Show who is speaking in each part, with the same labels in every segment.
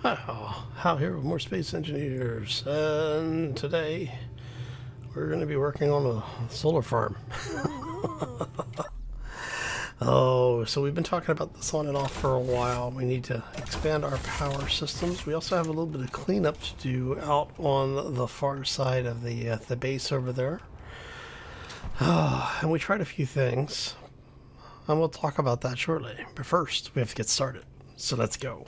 Speaker 1: Oh, Hal here with more Space Engineers, and today we're going to be working on a solar farm. So we've been talking about this on and off for a while. We need to expand our power systems. We also have a little bit of cleanup to do out on the far side of the base over there. And we tried a few things, and we'll talk about that shortly. But first, we have to get started. So let's go.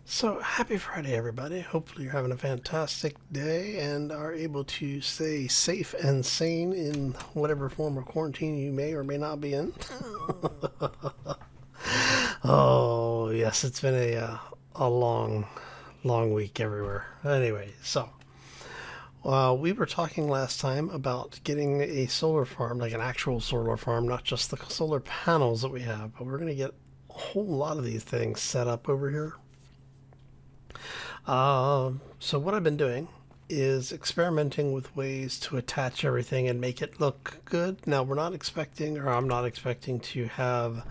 Speaker 1: So, happy Friday, everybody. Hopefully you're having a fantastic day and are able to stay safe and sane in whatever form of quarantine you may or may not be in. Oh, yes, it's been a long week everywhere. Anyway, so we were talking last time about getting a solar farm, like an actual solar farm, not just the solar panels that we have, but we're going to get a whole lot of these things set up over here. So what I've been doing is experimenting with ways to attach everything and make it look good. Now, I'm not expecting to have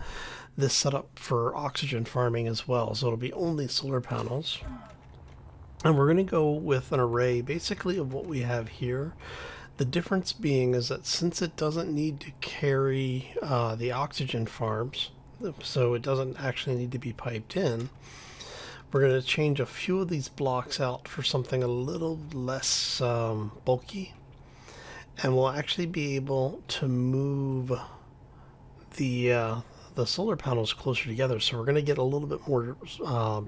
Speaker 1: this set up for oxygen farming as well. So it'll be only solar panels. And we're going to go with an array basically of what we have here. The difference being is that since it doesn't need to carry the oxygen farms, so it doesn't actually need to be piped in, we're going to change a few of these blocks out for something a little less bulky, and we'll actually be able to move the solar panels closer together. So we're going to get a little bit more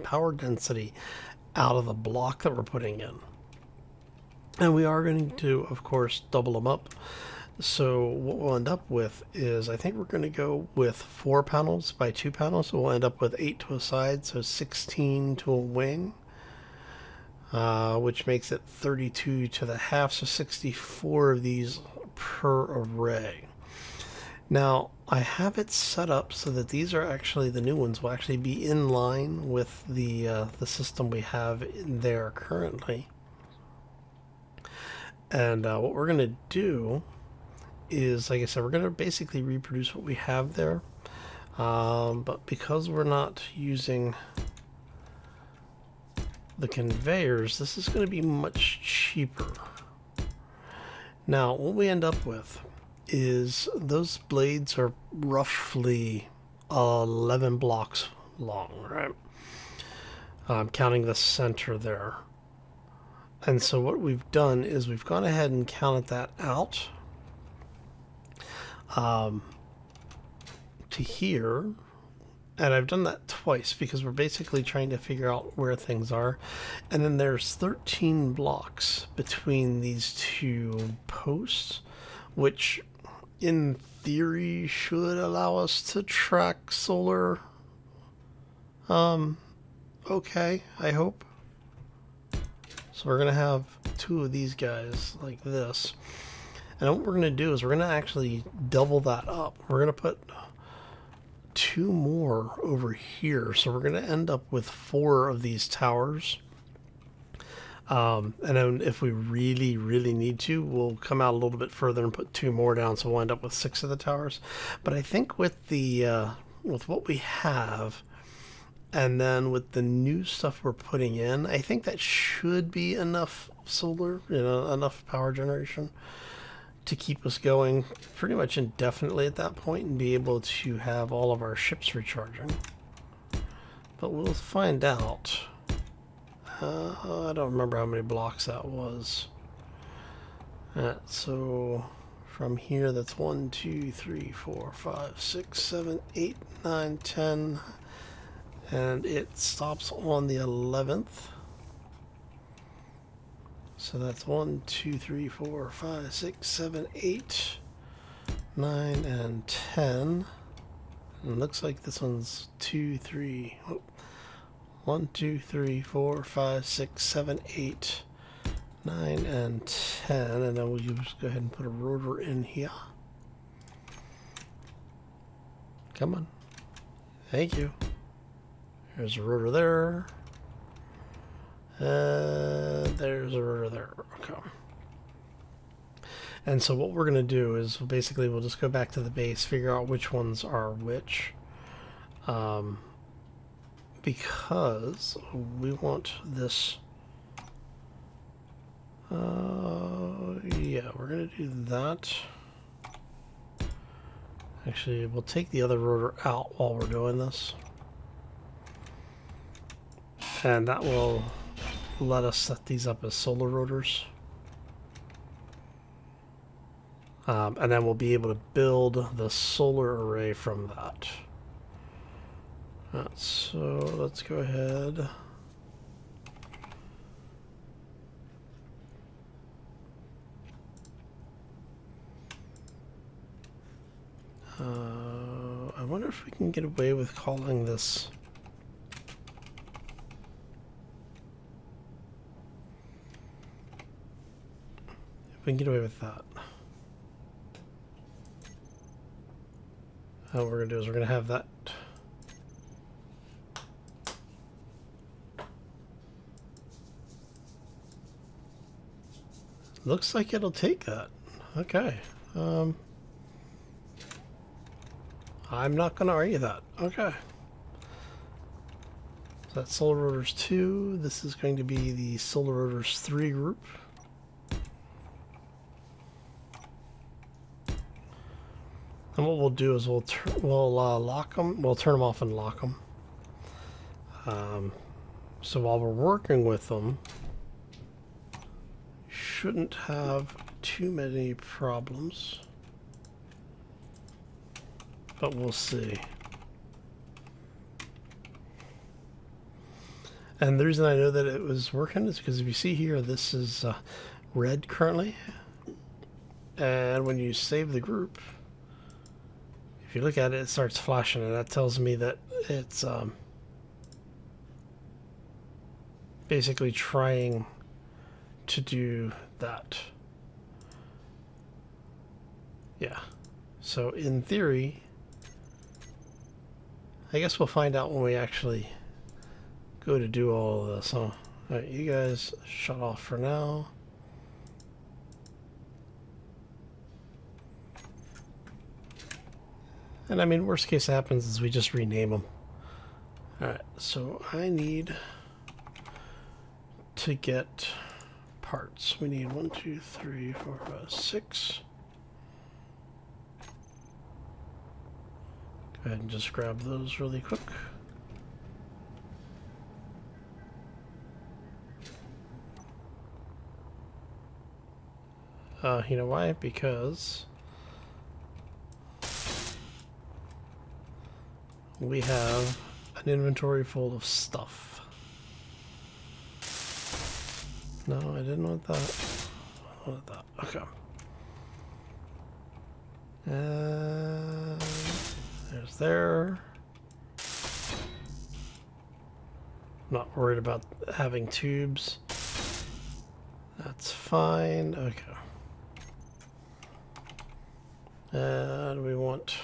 Speaker 1: power density out of the block that we're putting in, and we are going to, of course, double them up. So what we'll end up with is, I think we're going to go with 4 panels by 2 panels. So we'll end up with 8 to a side, so 16 to a wing, which makes it 32 to the half, so 64 of these per array. Now, I have it set up so that these are actually, the new ones will actually be in line with the system we have in there currently. And what we're going to do is, like I said, we're going to basically reproduce what we have there, but because we're not using the conveyors, this is going to be much cheaper. Now, what we end up with is those blades are roughly 11 blocks long, right? I'm counting the center there. And so what we've done is we've gone ahead and counted that out to here, and I've done that twice because we're basically trying to figure out where things are. And then there's 13 blocks between these two posts, which in theory should allow us to track solar. Okay, I hope. So we're gonna have 2 of these guys like this. And what we're going to do is we're going to actually double that up. We're going to put 2 more over here. So we're going to end up with 4 of these towers. And then if we really need to, we'll come out a little bit further and put 2 more down. So we'll end up with 6 of the towers. But I think with the with what we have, and then with the new stuff we're putting in, I think that should be enough solar, enough power generation to keep us going pretty much indefinitely at that point and be able to have all of our ships recharging. But we'll find out. I don't remember how many blocks that was. So from here, that's 1, 2, 3, 4, 5, 6, 7, 8, 9, 10, and it stops on the 11th. So that's 1, 2, 3, 4, 5, 6, 7, 8, 9, and 10. And it looks like this one's 2, 3. Oh, 1, 2, 3, 4, 5, 6, 7, 8, 9, and 10. And then we'll just go ahead and put a rotor in here. Come on. Thank you. There's a rotor there. There's a rotor there. Okay. And so what we're going to do is basically we'll just go back to the base, figure out which ones are which. Because we want this. Yeah, we're going to do that. Actually, we'll take the other rotor out while we're doing this. And that will let us set these up as solar rotors. And then we'll be able to build the solar array from that. So let's go ahead. I wonder if we can get away with calling this. If we can get away with that. What we're going to do is we're going to have that. Looks like it'll take that. Okay. I'm not going to argue that. Okay. So that's Solar Rotors 2. This is going to be the Solar Rotors 3 group. And what we'll do is we'll lock them. We'll turn them off and lock them. So while we're working with them, shouldn't have too many problems. But we'll see. And the reason I know that it was working is because if you see here, this is red currently. And when you save the group, if you look at it, it starts flashing, and that tells me that it's basically trying to do that. Yeah. So in theory, I guess we'll find out when we actually go to do all of this, huh? Alright, you guys shut off for now. And I mean, worst case happens is we just rename them. Alright, so I need to get parts. We need 1, 2, 3, 4, 5, 6. Go ahead and just grab those really quick. You know why? Because we have an inventory full of stuff. No, I didn't want that. I wanted that. Okay. There's there. Not worried about having tubes. That's fine. Okay. And we want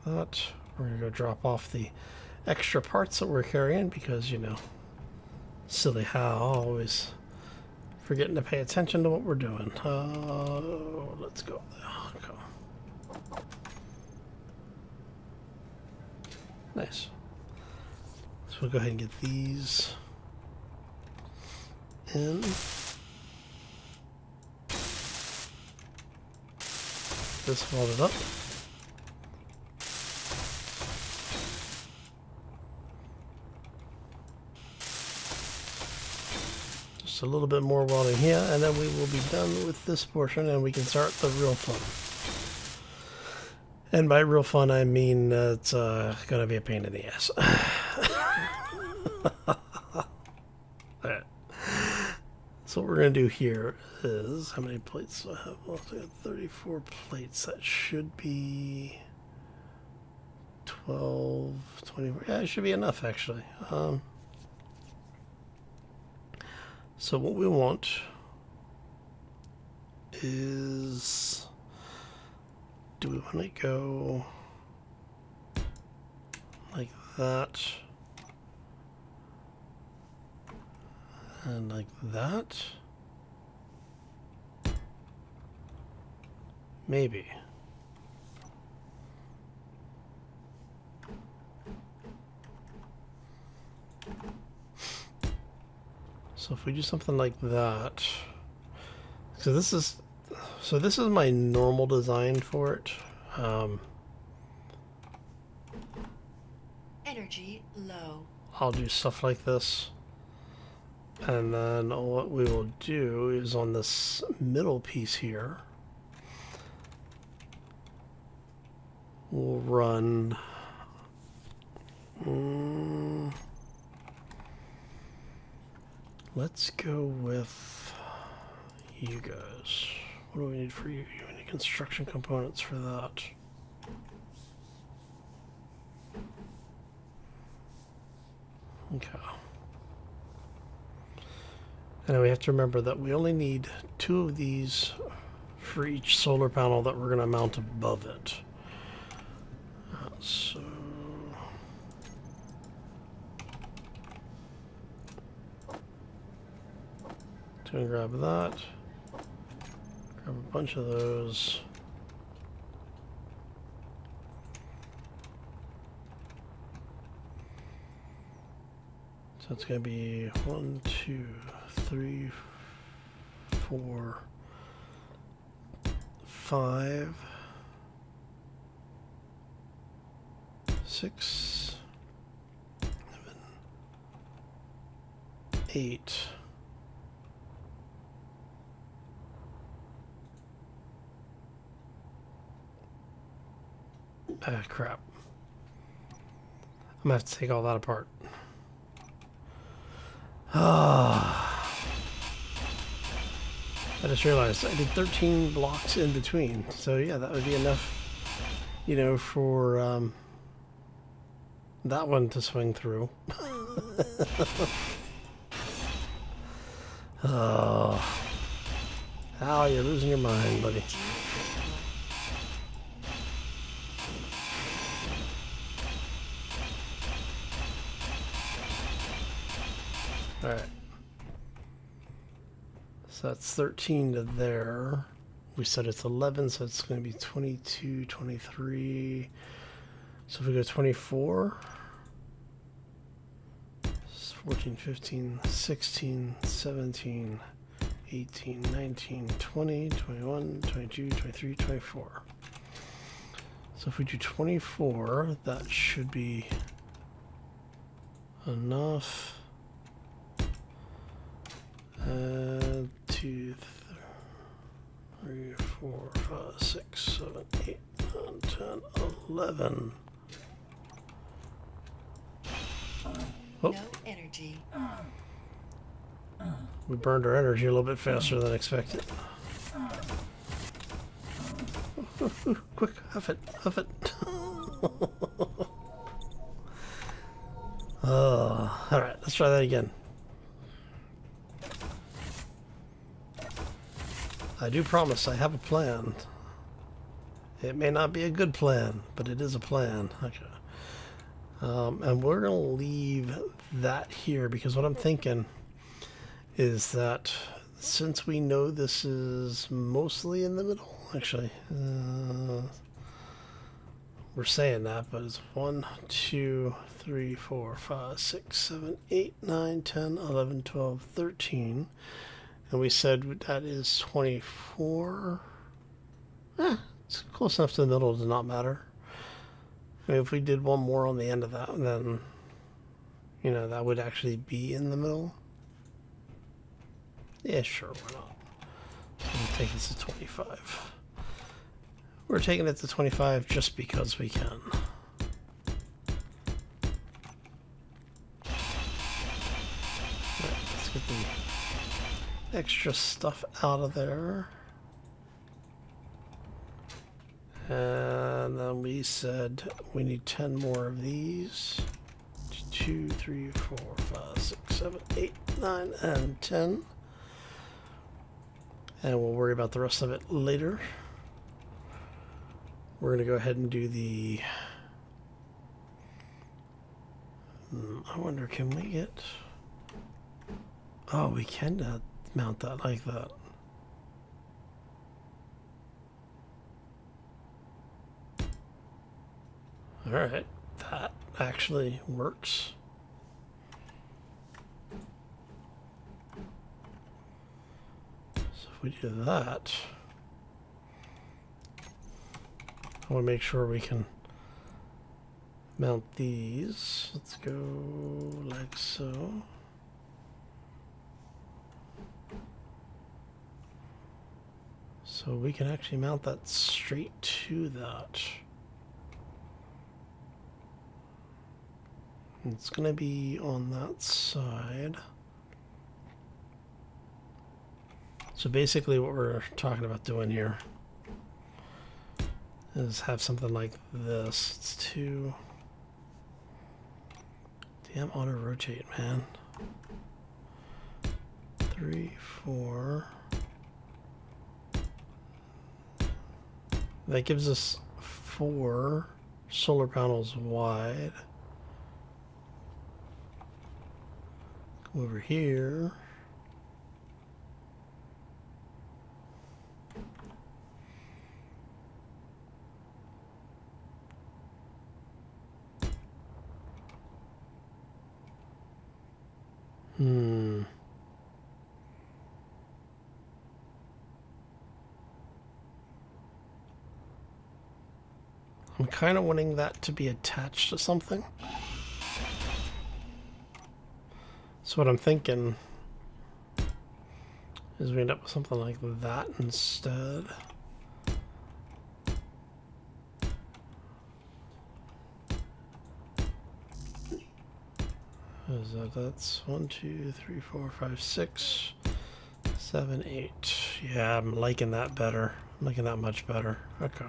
Speaker 1: that. We're going to go drop off the extra parts that we're carrying because, you know, silly how, always forgetting to pay attention to what we're doing. Let's go. Okay. Nice. So we'll go ahead and get these in. This welded up. Just a little bit more welding here, and then we will be done with this portion and we can start the real fun. And by real fun, I mean it's gonna be a pain in the ass. Alright. So what we're gonna do here is, how many plates do I have? Well, I got 34 plates. That should be 12, 20. Yeah, it should be enough actually. So what we want is, do we want to go that. And like that. Maybe. So if we do something like that, so this is my normal design for it.
Speaker 2: Energy low.
Speaker 1: I'll do stuff like this, and then what we will do is on this middle piece here, we'll run. Let's go with you guys. What do we need for you? You need construction components for that. Okay. And we have to remember that we only need 2 of these for each solar panel that we're going to mount above it. So gonna grab that, grab a bunch of those. So it's gonna be 1, 2, 3, 4, 5, 6, 7, 8. Ah, crap. I'm gonna have to take all that apart. Ah. I just realized I did 13 blocks in between. So yeah, that would be enough, you know, for that one to swing through. Oh. Al, you're losing your mind, buddy. Alright. So that's 13 to there. We said it's 11, so it's going to be 22, 23. So if we go 24, 14, 15, 16, 17, 18, 19, 20, 21, 22, 23, 24. So if we do 24, that should be enough. 2, 3, 4, 5, 6, 7, 8, 9, 10, 11. Oh.
Speaker 2: No energy.
Speaker 1: We burned our energy a little bit faster than expected. Quick, huff it, huff it. Alright, let's try that again. I do promise I have a plan. It may not be a good plan, but it is a plan. Okay. And we're going to leave that here because what I'm thinking is that since we know this is mostly in the middle, actually, we're saying that, but it's 1, 2, 3, 4, 5, 6, 7, 8, 9, 10, 11, 12, 13. And we said that is 24. It's close enough to the middle to not matter. I mean, if we did one more on the end of that, then, you know, that would actually be in the middle. Yeah, sure, why not? So we'll take this to 25. We're taking it to 25 just because we can. Alright, let's get the extra stuff out of there. And then we said we need 10 more of these. 2, 3, 4, 5, 6, 7, 8, 9, and 10. And we'll worry about the rest of it later. We're going to go ahead and do the I wonder, can we get... Oh, we can mount that like that. Alright, that actually works. So if we do that, I want to make sure we can mount these. Let's go like so. So we can actually mount that straight to that. It's going to be on that side. So basically what we're talking about doing here is have something like this. It's too... Damn auto rotate, man. 3, 4... That gives us 4 solar panels wide. Come over here. I'm kind of wanting that to be attached to something. So what I'm thinking is we end up with something like that instead. Is that's 1, 2, 3, 4, 5, 6, 7, 8. Yeah, I'm liking that better. I'm liking that much better. Okay.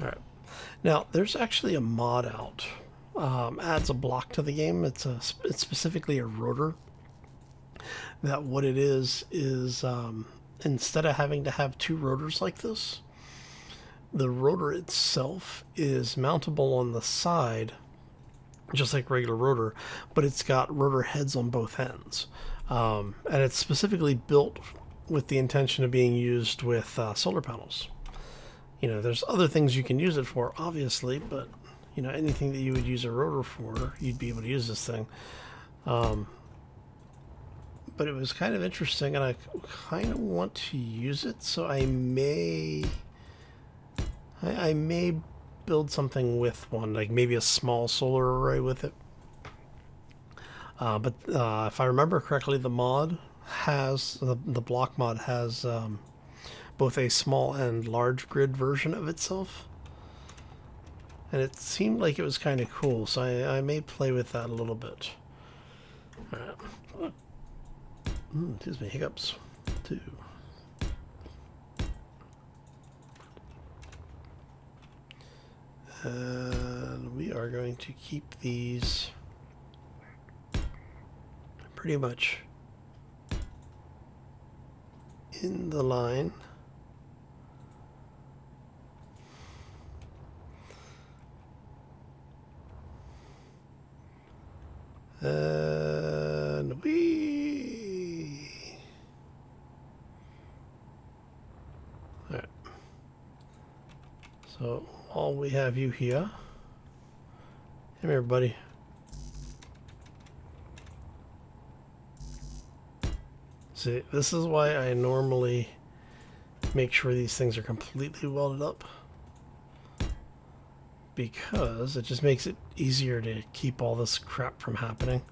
Speaker 1: Alright. Now, there's actually a mod out. Adds a block to the game. It's specifically a rotor. That what it is instead of having to have 2 rotors like this, the rotor itself is mountable on the side, just like regular rotor, but it's got rotor heads on both ends. And it's specifically built with the intention of being used with solar panels. You know, there's other things you can use it for, obviously, but, you know, anything that you would use a rotor for, you'd be able to use this thing. But it was kind of interesting, and I kind of want to use it, so I may build something with one, like maybe a small solar array with it. But if I remember correctly, the mod has, the block mod has both a small and large grid version of itself. And it seemed like it was kind of cool, so I may play with that a little bit. Alright. Excuse me, hiccups. 2. And we are going to keep these pretty much in the line. And we... Alright. So, while we have you here, come here, buddy. See, this is why I normally make sure these things are completely welded up, because it just makes it easier to keep all this crap from happening.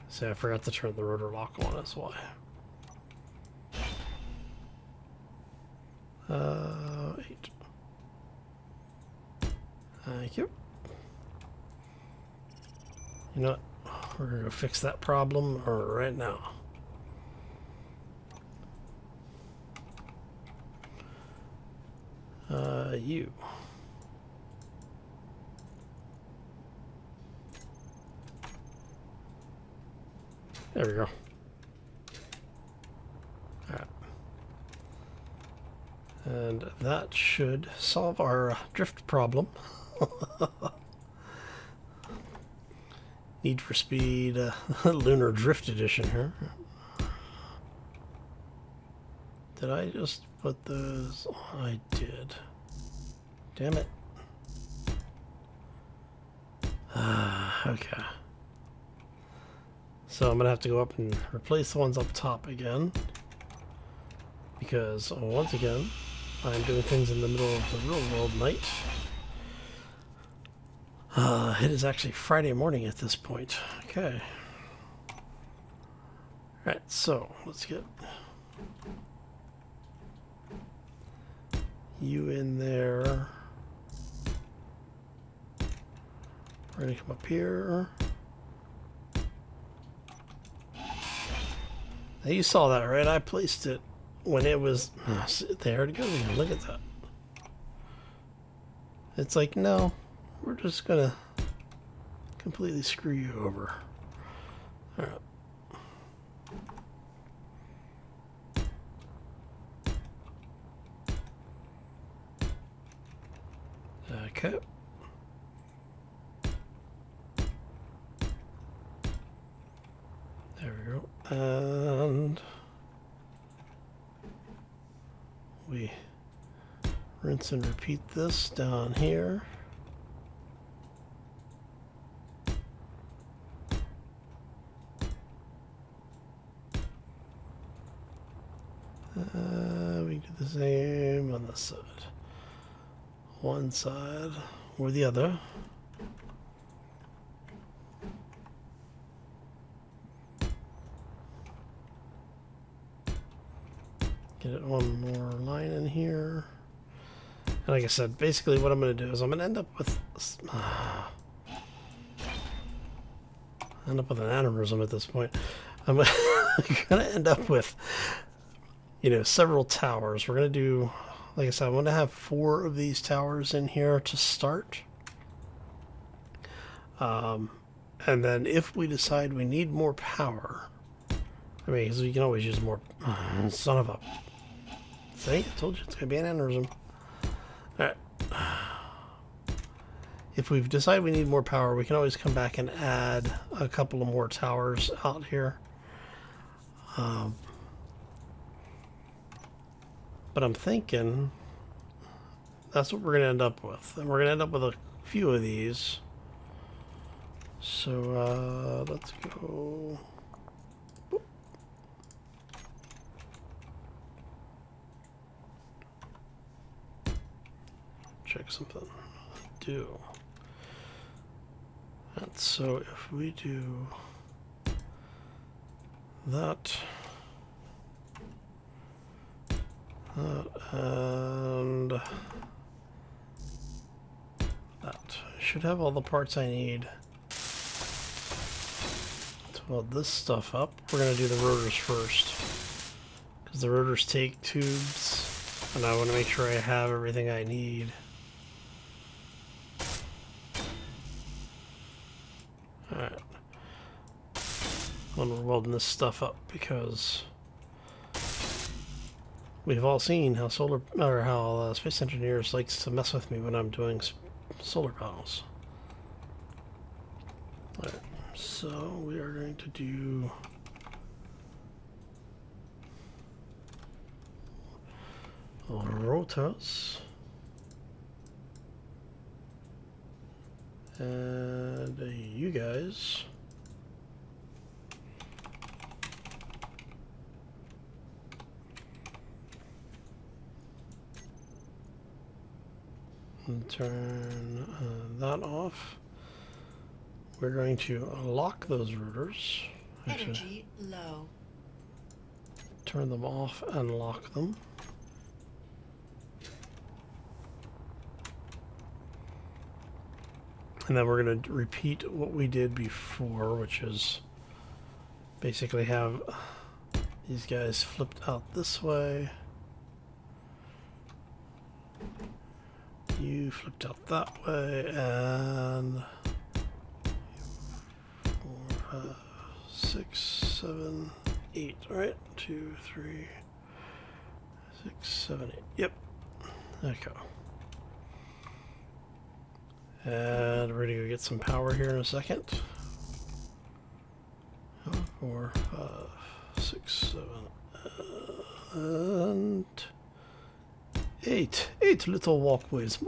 Speaker 1: See, I forgot to turn the rotor lock on, that's why. Eight. Thank you. You know what? We're going to fix that problem right now. You. There we go. And that should solve our drift problem. Need for Speed Lunar Drift Edition here. Did I just put those? I did. Damn it. Okay. So I'm going to have to go up and replace the ones up top again. Because, once again, I'm doing things in the middle of the real world night. It is actually Friday morning at this point. Okay. Alright, so let's get you in there. We're going to come up here. Now you saw that, right? I placed it when it was... there it goes again. Look at that. It's like, no, we're just going to completely screw you over. Alright. Okay. There we go. And we rinse and repeat this down here. We do the same on this side. One side or the other. Get it one more line in here. And like I said, basically what I'm going to do is I'm going to end up with an aneurysm at this point. I'm going to end up with, you know, several towers. We're going to do, like I said, I want to have 4 of these towers in here to start. And then if we decide we need more power, I mean, because we can always use more. Son of a... See? I told you it's going to be an aneurysm. Alright. If we've decided we need more power, we can always come back and add a couple of more towers out here. But I'm thinking that's what we're going to end up with. And we're going to end up with a few of these. So, let's go... check something. Do. And so if we do that, and that, I should have all the parts I need to weld this stuff up. We're going to do the rotors first, because the rotors take tubes, and I want to make sure I have everything I need. Alright. When we're welding this stuff up, because we've all seen how Space Engineers likes to mess with me when I'm doing solar panels. Alright, so we are going to do rotors. And you guys and turn that off. We're going to lock those rotors.
Speaker 2: Energy low.
Speaker 1: Turn them off and lock them. And then we're going to repeat what we did before, which is basically have these guys flipped out this way. You flipped out that way, and 4, 5, 6, 7, 8, right? 2, 3, 6, 7, 8. Yep. Okay. And we're gonna go get some power here in a second. 4, 5, 6, 7, and 8. 8 little walkways.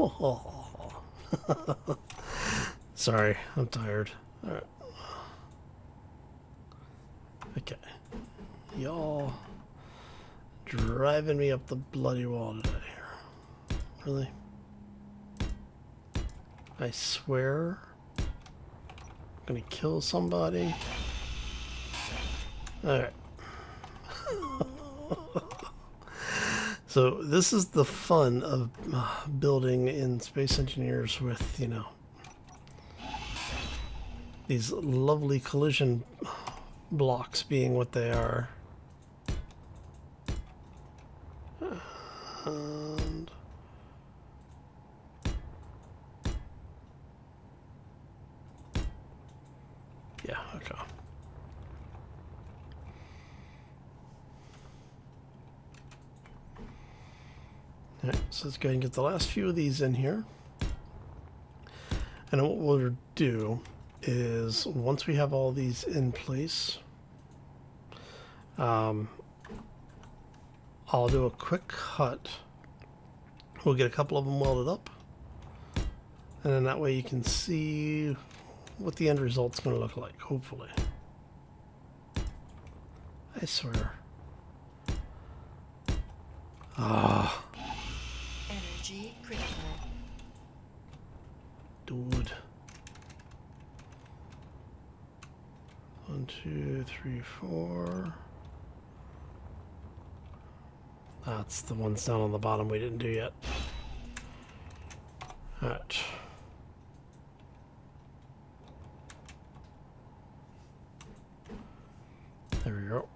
Speaker 1: Sorry, I'm tired. Alright. Okay. Y'all driving me up the bloody wall today. Really? I swear I'm gonna kill somebody. Alright. So this is the fun of building in Space Engineers with, you know, these lovely collision blocks being what they are. And yeah, okay. Alright, so let's go ahead and get the last few of these in here. And what we'll do is, once we have all these in place, I'll do a quick cut. We'll get a couple of them welded up, and then that way you can see what the end result's going to look like, hopefully. I swear. Ah.
Speaker 2: Energy critical.
Speaker 1: Dude. 1, 2, 3, 4. That's the ones down on the bottom we didn't do yet. Alright. There we go.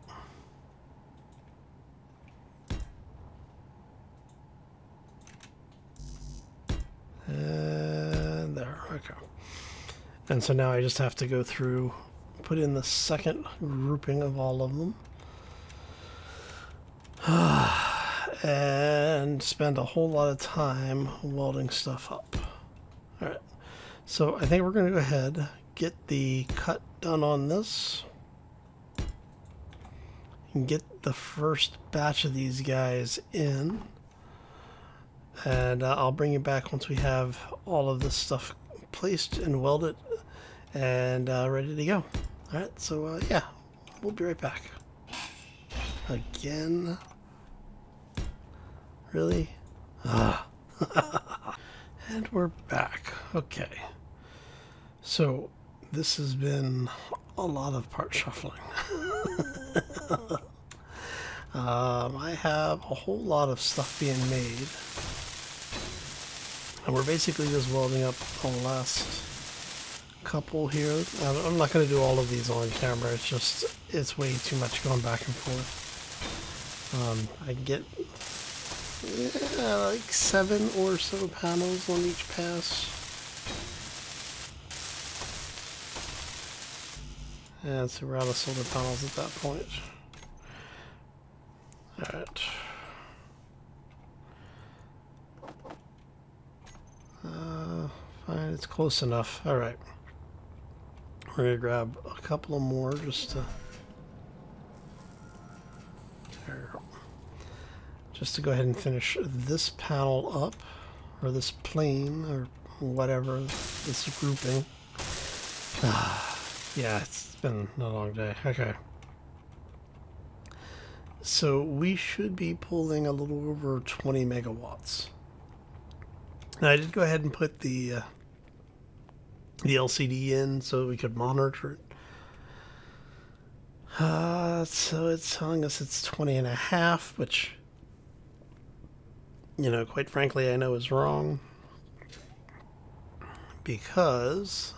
Speaker 1: And there, okay. And so now I just have to go through, put in the second grouping of all of them. And spend a whole lot of time welding stuff up. Alright, so I think we're going to go ahead, get the cut done on this, and get the first batch of these guys in. And I'll bring you back once we have all of this stuff placed and welded and ready to go. Alright, so yeah, we'll be right back. Again? Really? Ah. And we're back. Okay. So, this has been a lot of part shuffling. I have a whole lot of stuff being made. And we're basically just welding up the last couple here. I'm not going to do all of these on camera. It's just, it's way too much going back and forth. I get like 7 or so panels on each pass. And so we're out of solar panels at that point. Alright. Fine, it's close enough. Alright. We're going to grab a couple of more just to... There we go. Just to go ahead and finish this panel up, or this plane, or whatever, this grouping. Yeah, it's been a long day. Okay. So we should be pulling a little over 20 megawatts. And I did go ahead and put the LCD in so we could monitor it. So it's telling us it's 20 and a half, which, you know, quite frankly, I know is wrong. Because,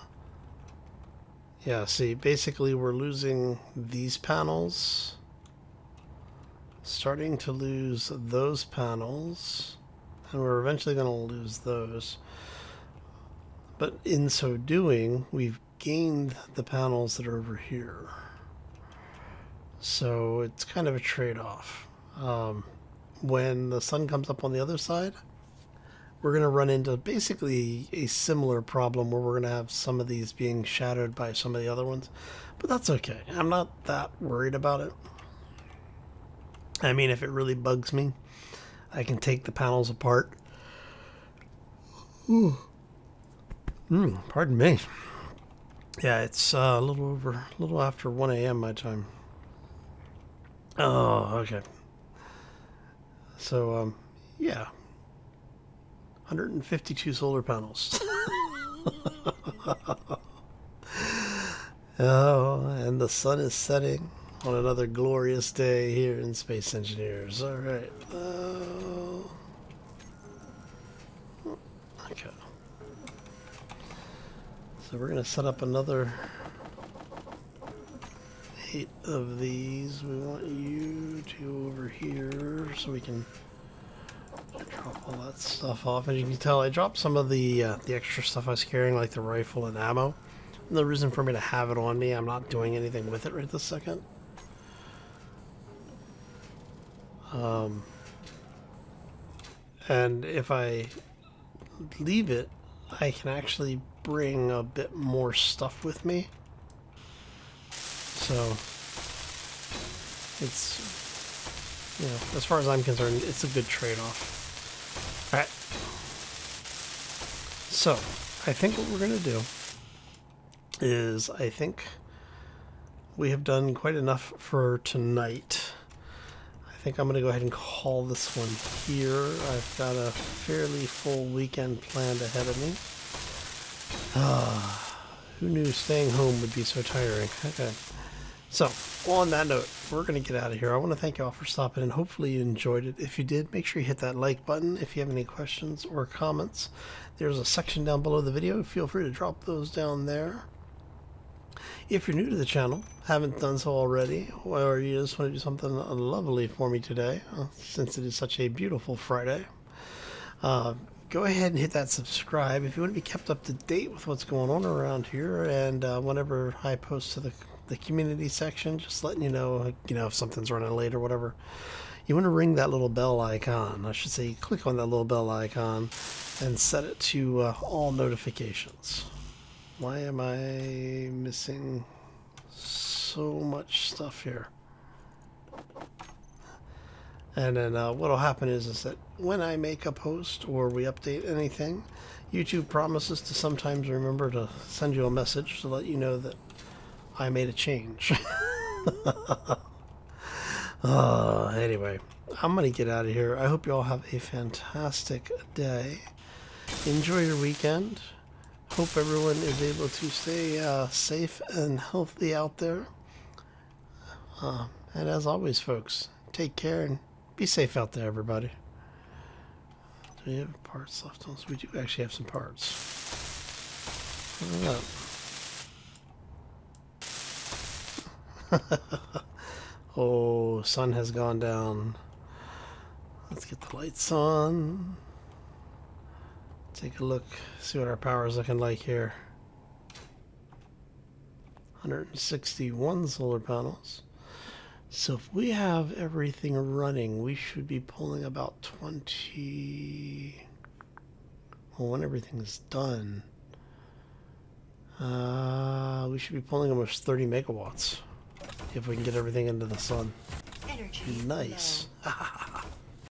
Speaker 1: yeah, see, basically we're losing these panels, starting to lose those panels, and we're eventually going to lose those. But in so doing, we've gained the panels that are over here. So it's kind of a trade-off. When the sun comes up on the other side, we're going to run into basically a similar problem where we're going to have some of these being shadowed by some of the other ones. But that's okay. I'm not that worried about it. I mean, if it really bugs me, I can take the panels apart. Ooh. Pardon me. Yeah, it's a little after 1 a.m. my time. Oh, okay. So, yeah. 152 solar panels. Oh, and the sun is setting on another glorious day here in Space Engineers. All right. Okay. So we're going to set up another 8 of these. We want you to over here so we can drop all that stuff off. As you can tell, I dropped some of the extra stuff I was carrying, like the rifle and ammo. And the reason for me to have it on me, I'm not doing anything with it right this second. And if I leave it, I can actually bring a bit more stuff with me. So it's, you know, as far as I'm concerned, it's a good trade-off. All right. So I think what we're going to do is, I think we have done quite enough for tonight. I think I'm going to go ahead and call this one here. I've got a fairly full weekend planned ahead of me. Who knew staying home would be so tiring? Okay. So, on that note, we're going to get out of here. I want to thank you all for stopping in. Hopefully you enjoyed it. If you did, make sure you hit that like button. If you have any questions or comments, there's a section down below the video. Feel free to drop those down there. If you're new to the channel, haven't done so already, or you just want to do something lovely for me today, since it is such a beautiful Friday, go ahead and hit that subscribe if you want to be kept up to date with what's going on around here. And whenever I post to the community section, just letting you know, if something's running late or whatever, you want to ring that little bell icon. I should say, click on that little bell icon and set it to all notifications. Why am I missing so much stuff here? And then what'll happen is that when I make a post or we update anything, YouTube promises to sometimes remember to send you a message to let you know that I made a change. Anyway, I'm going to get out of here. I hope you all have a fantastic day. Enjoy your weekend. Hope everyone is able to stay safe and healthy out there. And as always, folks, take care and be safe out there, everybody. Do we have parts left on us? We do actually have some parts. Oh, sun has gone down. Let's get the lights on. Take a look, see what our power is looking like here. 161 solar panels. So if we have everything running, we should be pulling about 20... Well, when everything's done, we should be pulling almost 30 megawatts if we can get everything into the sun.
Speaker 2: Energy
Speaker 1: Nice.
Speaker 2: low.